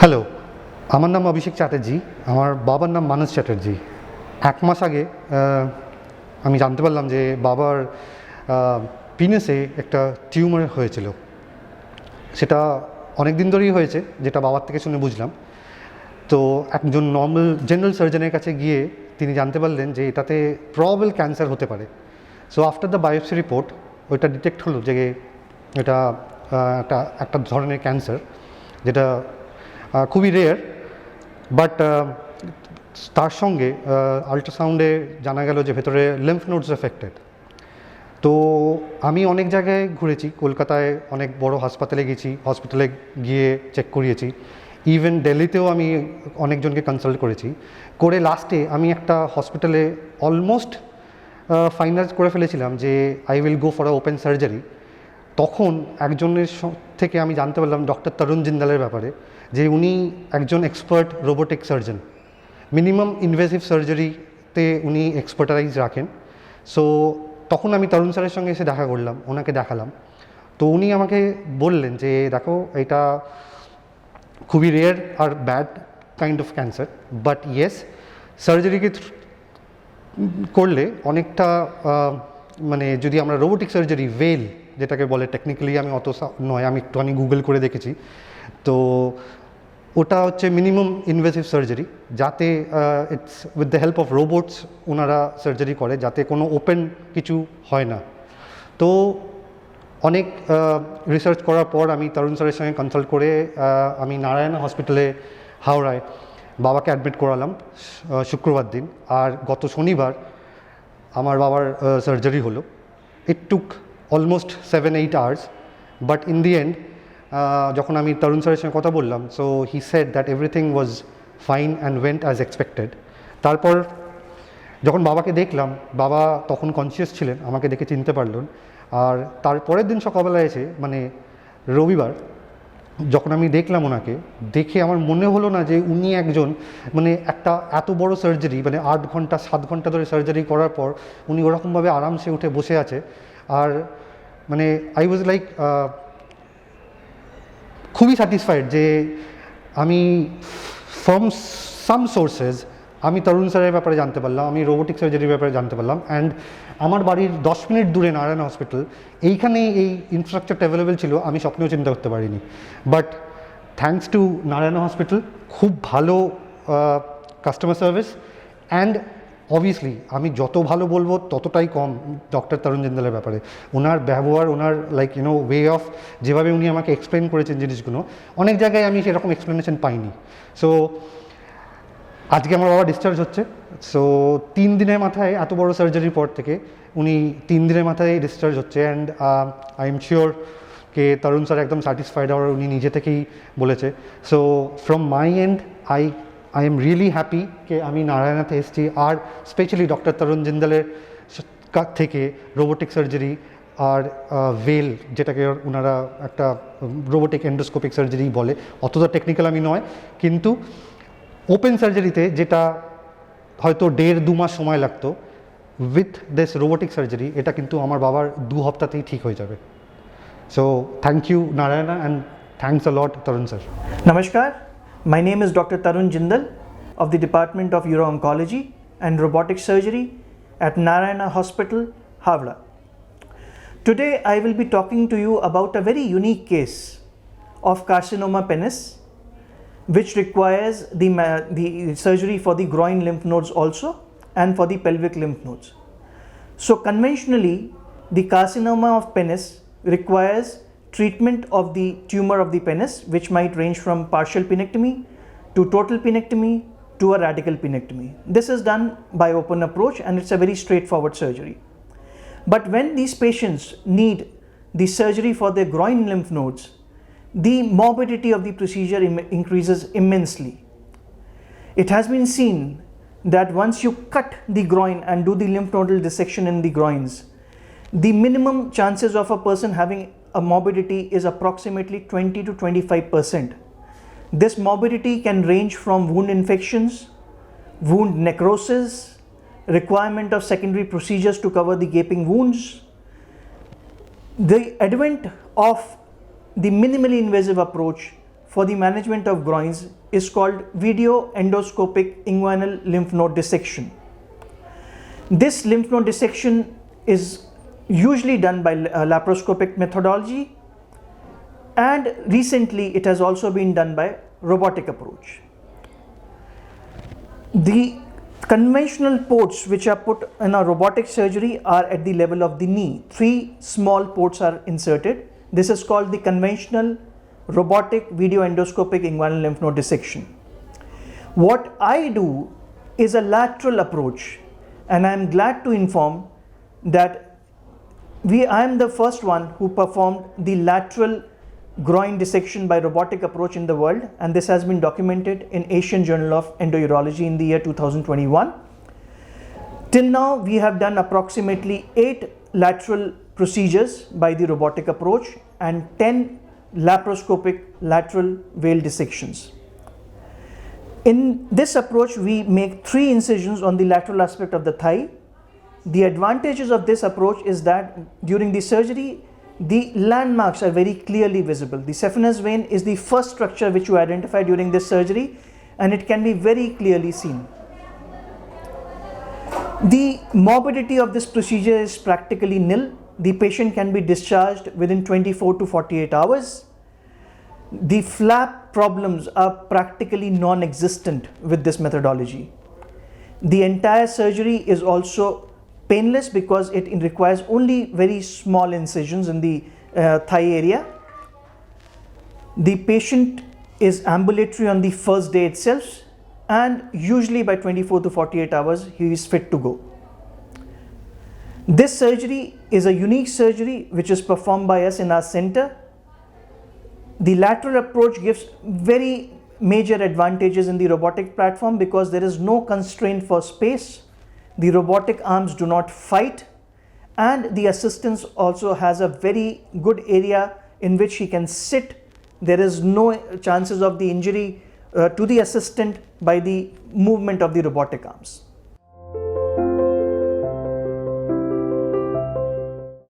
Hello, আমার নাম অভিষেক চ্যাটার্জি। আমার বাবার নাম মানস চ্যাটার্জি। 1 মাস আগে আমি জানতে পারলাম যে বাবার পিনিসে একটা টিউমার হয়েছিল। সেটা অনেক দিন ধরেই হয়েছে, যেটা বাবার থেকে শুনে বুঝলাম। তো একজন নর্মাল জেনারেল সার্জনের কাছে গিয়ে তিনি জানতে পারলেন যে এটাতে প্রবাবল ক্যান্সার হতে পারে। So after the biopsy report ওইটা ডিটেক্ট হলো যে এটা একটা ধরনের ক্যান্সার, যেটা খুবই রেয়ার। বাট তার সঙ্গে আল্ট্রাসাউন্ডে জানা গেল যে ভেতরে লিম্ফ নোডস এফেক্টেড। তো আমি অনেক জায়গায় ঘুরেছি, কলকাতায় অনেক বড় হাসপাতালে গেছি, হসপিটালে গিয়ে চেক করিয়েছি। ইভেন দিল্লিতেও আমি অনেকজনকে কনসাল্ট করেছি। করে লাস্টে আমি একটা হসপিটালে অলমোস্ট ফাইনাল করে ফেলেছিলাম যে I will go for a open surgery. তখন একজনের থেকে আমি জানতে পারলাম ডক্টর তরুণ জিন্দালের ব্যাপারে, যে উনি একজন expert robotic surgeon. Minimum invasive সার্জারিতে উনি এক্সপার্টাইজ রাখেন। সো তখন আমি তরুণ স্যারের সঙ্গে এসে দেখা করলাম, ওনাকে দেখালাম। তো উনি আমাকে বললেন যে দেখো, এটা খুবই রেয়ার আর bad kind of cancer, but yes, সার্জারিকে করলে অনেকটা মানে যদি আমরা রোবোটিক সার্জারি ভেল যেটাকে বলে, টেকনিক্যালি আমি অত নয়, আমি একটুখানি গুগল করে দেখেছি। তো ওটা হচ্ছে মিনিমাম ইনভেসিভ সার্জারি, যাতে it's with the help of robots ওনারা সার্জারি করে, যাতে কোনো ওপেন কিছু হয় না। তো অনেক রিসার্চ করার পর আমি তরুণ স্যারের সঙ্গে কনসাল্ট করে আমি নারায়ণা হসপিটালে হাওড়ায় বাবাকে অ্যাডমিট করালাম শুক্রবার দিন। আর গত শনিবার আমার বাবার সার্জারি হলো। It took almost 7-8 hours, but in the end যখন আমি তরুণ স্যারের সঙ্গে কথা বললাম, so he said that everything was fine and went as expected. তারপর যখন বাবাকে দেখলাম, বাবা তখন কনসিয়াস ছিলেন, আমাকে দেখে চিনতে পারলেন। আর তারপরের দিন সকালবেলা এসে, মানে রবিবার, যখন আমি দেখলাম ওনাকে, দেখে আমার মনে হলো না যে উনি একজন, মানে একটা এত বড় সার্জারি, মানে 8 ঘন্টা 7 ঘন্টা ধরে সার্জারি করার পর উনি ওরকমভাবে আরামসে উঠে বসে আছে। আর মানে আই ওয়াজ লাইক খুবই স্যাটিসফাইড যে আমি ফ্রম সাম সোর্সেস আমি তরুণ স্যারের ব্যাপারে জানতে পারলাম, আমি রোবোটিক সার্জারির ব্যাপারে জানতে পারলাম। অ্যান্ড আমার বাড়ির 10 মিনিট দূরে নারায়ণ হসপিটাল, এইখানে এই ইনফ্রাস্ট্রাকচারটা অ্যাভেলেবেল ছিল, আমি স্বপ্নেও চিন্তা করতে পারিনি। But thanks to Narayan hospital, খুব ভালো কাস্টমার সার্ভিস। অ্যান্ড অবভিয়াসলি আমি যত ভালো বলবো ততটাই কম ডক্টর তরুণ জিন্দালের ব্যাপারে। ওনার ব্যবহার, ওনার লাইক ওয়ে অফ, যেভাবে উনি আমাকে এক্সপ্লেন করেছেন জিনিসগুলো, অনেক জায়গায় আমি সেরকম এক্সপ্লেনেশন পাইনি। সো আজকে আমার বাবা ডিসচার্জ হচ্ছে। সো 3 দিনের মাথায়, এত বড় সার্জারির পর থেকে উনি 3 দিনের মাথায় ডিসচার্জ হচ্ছে। অ্যান্ড আই এম শিওর কে তরুণ স্যার একদম স্যাটিসফাইড, আর উনি নিজে থেকেই বলেছে। So from my end I am really happy কে আমি নারায়ণাতে এসেছি। আর স্পেশালি ডক্টর তরুণ জিন্দালের থেকে রোবোটিক সার্জারি আর ভেল, যেটাকে ওনারা একটা রোবোটিক এন্ডোস্কোপিক সার্জারি বলে, অতটা টেকনিক্যাল আমি নয়, কিন্তু ওপেন সার্জারিতে যেটা হয়তো 1.5-2 মাস সময় লাগতো, উইথ দিস রোবোটিক সার্জারি এটা কিন্তু আমার বাবার 2 হপ্তাতেই ঠিক হয়ে যাবে। So thank you Narayana, and thanks a lot Tarun sir. Namaskar, my name is Dr. Tarun Jindal of the Department of Uro-Oncology and Robotic Surgery at Narayana Hospital, Howrah. Today I will be talking to you about a very unique case of carcinoma penis, which requires the surgery for the groin lymph nodes also and for the pelvic lymph nodes. So conventionally, the carcinoma of penis requires treatment of the tumor of the penis, which might range from partial penectomy to total penectomy to a radical penectomy. This is done by open approach, and it's a very straightforward surgery. But when these patients need the surgery for their groin lymph nodes, the morbidity of the procedure increases immensely. It has been seen that once you cut the groin and do the lymph nodal dissection in the groins, the minimum chances of a person having a morbidity is approximately 20 to 25%. This morbidity can range from wound infections, wound necrosis, requirement of secondary procedures to cover the gaping wounds. The advent of the minimally invasive approach for the management of groins is called video endoscopic inguinal lymph node dissection. This lymph node dissection is usually done by laparoscopic methodology, and recently it has also been done by robotic approach. The conventional ports which are put in a robotic surgery are at the level of the knee. 3 small ports are inserted. This is called the conventional robotic video endoscopic inguinal lymph node dissection. What I do is a lateral approach, and I am glad to inform that I am the first one who performed the lateral groin dissection by robotic approach in the world, and this has been documented in Asian Journal of Endourology in the year 2021. Till now we have done approximately 8 lateral procedures by the robotic approach and 10 laparoscopic lateral veil dissections. In this approach we make 3 incisions on the lateral aspect of the thigh. The advantages of this approach is that during the surgery the landmarks are very clearly visible. The saphenous vein is the first structure which you identify during this surgery, and it can be very clearly seen. The morbidity of this procedure is practically nil. The patient can be discharged within 24 to 48 hours. The flap problems are practically non-existent with this methodology. The entire surgery is also painless because it requires only very small incisions in the thigh area. The patient is ambulatory on the first day itself, and usually by 24 to 48 hours he is fit to go. This surgery is a unique surgery which is performed by us in our center. The lateral approach gives very major advantages in the robotic platform because there is no constraint for space. The robotic arms do not fight, and the assistant also has a very good area in which he can sit. There is no chances of the injury to the assistant by the movement of the robotic arms.